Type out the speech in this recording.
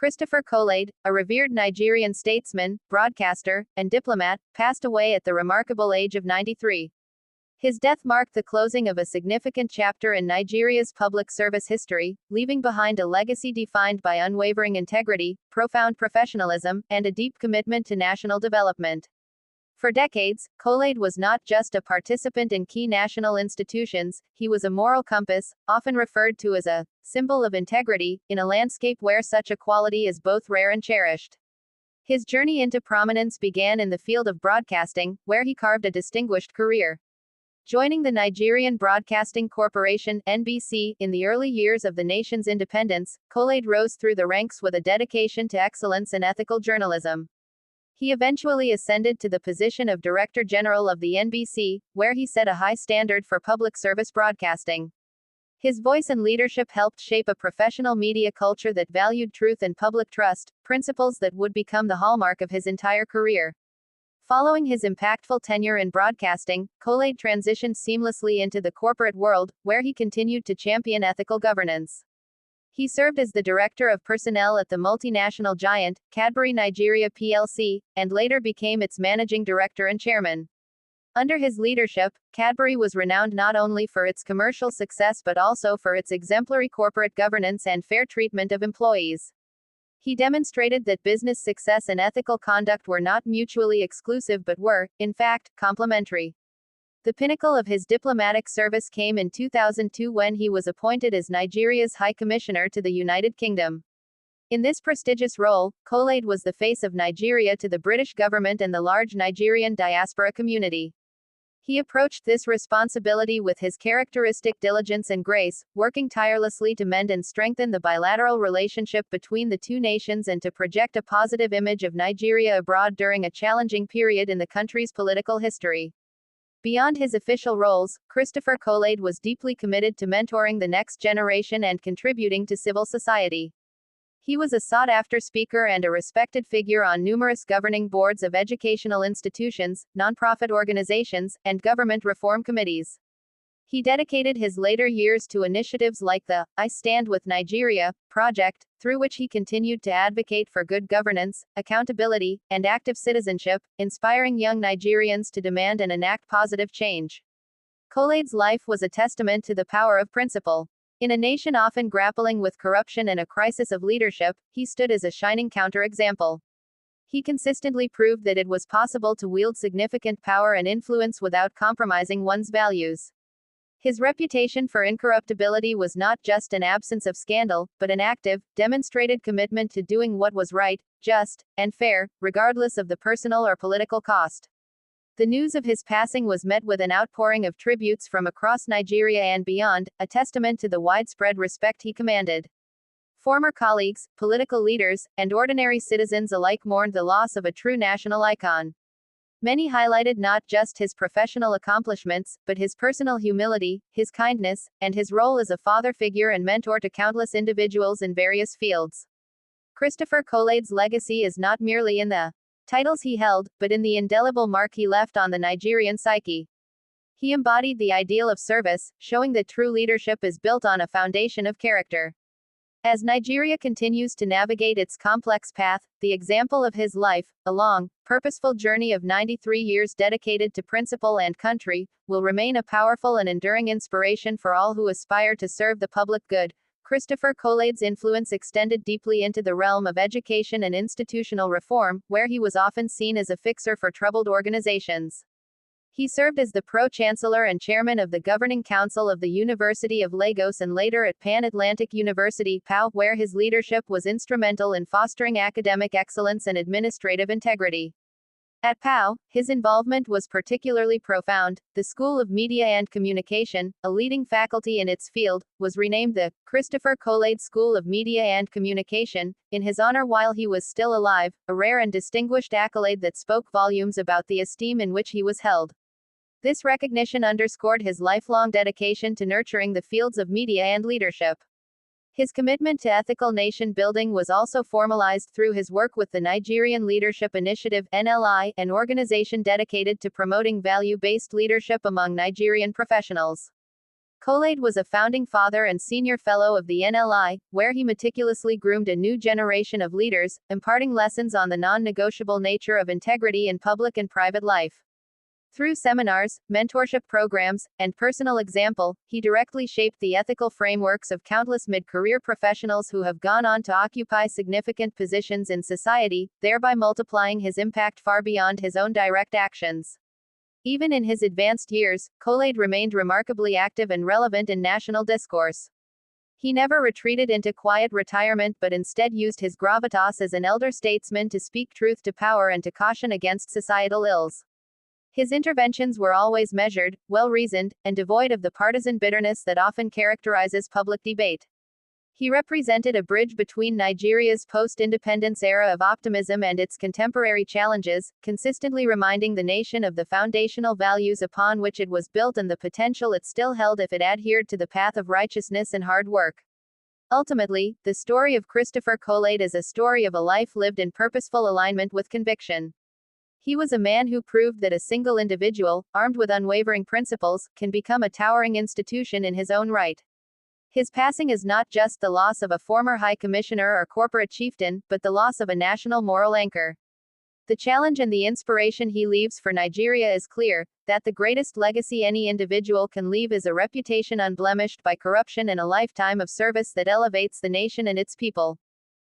Christopher Kolade, a revered Nigerian statesman, broadcaster, and diplomat, passed away at the remarkable age of 93. His death marked the closing of a significant chapter in Nigeria's public service history, leaving behind a legacy defined by unwavering integrity, profound professionalism, and a deep commitment to national development. For decades, Kolade was not just a participant in key national institutions, he was a moral compass, often referred to as a symbol of integrity, in a landscape where such a quality is both rare and cherished. His journey into prominence began in the field of broadcasting, where he carved a distinguished career. Joining the Nigerian Broadcasting Corporation (NBC) in the early years of the nation's independence, Kolade rose through the ranks with a dedication to excellence and ethical journalism. He eventually ascended to the position of Director General of the NBC, where he set a high standard for public service broadcasting. His voice and leadership helped shape a professional media culture that valued truth and public trust, principles that would become the hallmark of his entire career. Following his impactful tenure in broadcasting, Kolade transitioned seamlessly into the corporate world, where he continued to champion ethical governance. He served as the Director of Personnel at the multinational giant, Cadbury Nigeria plc, and later became its Managing Director and Chairman. Under his leadership, Cadbury was renowned not only for its commercial success but also for its exemplary corporate governance and fair treatment of employees. He demonstrated that business success and ethical conduct were not mutually exclusive but were, in fact, complementary. The pinnacle of his diplomatic service came in 2002 when he was appointed as Nigeria's High Commissioner to the United Kingdom. In this prestigious role, Kolade was the face of Nigeria to the British government and the large Nigerian diaspora community. He approached this responsibility with his characteristic diligence and grace, working tirelessly to mend and strengthen the bilateral relationship between the two nations and to project a positive image of Nigeria abroad during a challenging period in the country's political history. Beyond his official roles, Christopher Kolade was deeply committed to mentoring the next generation and contributing to civil society. He was a sought-after speaker and a respected figure on numerous governing boards of educational institutions, nonprofit organizations, and government reform committees. He dedicated his later years to initiatives like the I Stand with Nigeria project, through which he continued to advocate for good governance, accountability, and active citizenship, inspiring young Nigerians to demand and enact positive change. Kolade's life was a testament to the power of principle. In a nation often grappling with corruption and a crisis of leadership, he stood as a shining counterexample. He consistently proved that it was possible to wield significant power and influence without compromising one's values. His reputation for incorruptibility was not just an absence of scandal, but an active, demonstrated commitment to doing what was right, just, and fair, regardless of the personal or political cost. The news of his passing was met with an outpouring of tributes from across Nigeria and beyond, a testament to the widespread respect he commanded. Former colleagues, political leaders, and ordinary citizens alike mourned the loss of a true national icon. Many highlighted not just his professional accomplishments, but his personal humility, his kindness, and his role as a father figure and mentor to countless individuals in various fields. Christopher Kolade's legacy is not merely in the titles he held, but in the indelible mark he left on the Nigerian psyche. He embodied the ideal of service, showing that true leadership is built on a foundation of character. As Nigeria continues to navigate its complex path, the example of his life, a long, purposeful journey of 93 years dedicated to principle and country, will remain a powerful and enduring inspiration for all who aspire to serve the public good. Christopher Kolade's influence extended deeply into the realm of education and institutional reform, where he was often seen as a fixer for troubled organizations. He served as the Pro-Chancellor and Chairman of the Governing Council of the University of Lagos and later at Pan Atlantic University, PAU, where his leadership was instrumental in fostering academic excellence and administrative integrity. At PAU, his involvement was particularly profound. The School of Media and Communication, a leading faculty in its field, was renamed the Christopher Kolade School of Media and Communication, in his honor while he was still alive, a rare and distinguished accolade that spoke volumes about the esteem in which he was held. This recognition underscored his lifelong dedication to nurturing the fields of media and leadership. His commitment to ethical nation building was also formalized through his work with the Nigerian Leadership Initiative (NLI), an organization dedicated to promoting value-based leadership among Nigerian professionals. Kolade was a founding father and senior fellow of the NLI, where he meticulously groomed a new generation of leaders, imparting lessons on the non-negotiable nature of integrity in public and private life. Through seminars, mentorship programs, and personal example, he directly shaped the ethical frameworks of countless mid-career professionals who have gone on to occupy significant positions in society, thereby multiplying his impact far beyond his own direct actions. Even in his advanced years, Kolade remained remarkably active and relevant in national discourse. He never retreated into quiet retirement but instead used his gravitas as an elder statesman to speak truth to power and to caution against societal ills. His interventions were always measured, well-reasoned, and devoid of the partisan bitterness that often characterizes public debate. He represented a bridge between Nigeria's post-independence era of optimism and its contemporary challenges, consistently reminding the nation of the foundational values upon which it was built and the potential it still held if it adhered to the path of righteousness and hard work. Ultimately, the story of Christopher Kolade is a story of a life lived in purposeful alignment with conviction. He was a man who proved that a single individual, armed with unwavering principles, can become a towering institution in his own right. His passing is not just the loss of a former high commissioner or corporate chieftain, but the loss of a national moral anchor. The challenge and the inspiration he leaves for Nigeria is clear, that the greatest legacy any individual can leave is a reputation unblemished by corruption and a lifetime of service that elevates the nation and its people.